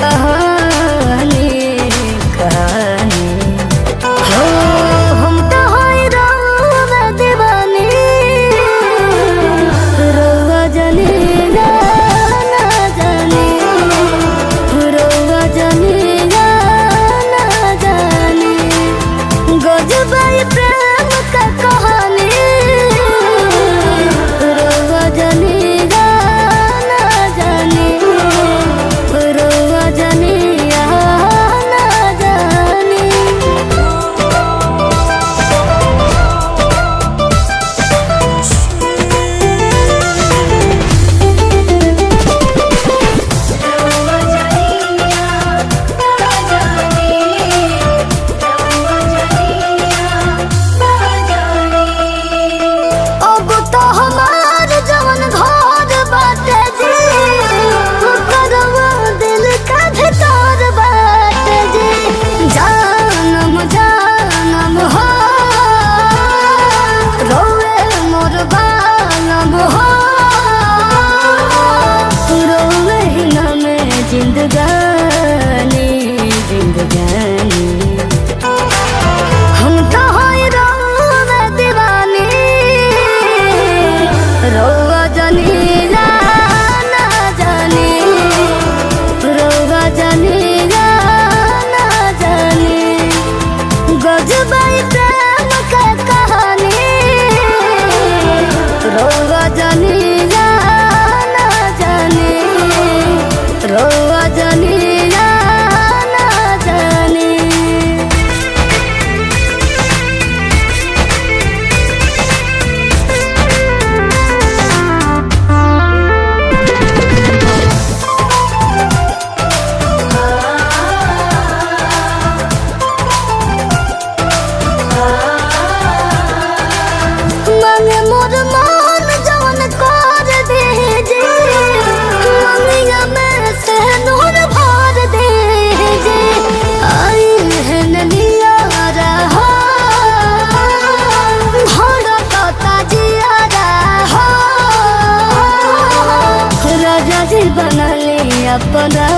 कहानी कहानी हो हम तो हैरान दीवानी रोवा जाने ना जाने रोवा जाने ना जाने गजबाई प्रेम का कहानी रोवा जाने ना जाने रोवा जाने ना जाने अब तो हमार जवन घर बाटे जी करवा दिल का भीतर बाटे जी जानम जानम हो रोवे मोर बालम हो रोवे न में जिंदगानी जिंदगानी हम तो हैरान दीवानी रोवा जाने ना जाने रोवा जाने ना जाने गजबाई प्रेम का कहानी रोवा जाने ना जाने रोवा जाने ना जाने मांगे मोर मन जवन कर दे जे मंगिया में से नूर भर दे जे आई है नलिया रहा भड़कता जिया रहा राजा जी बनले अपना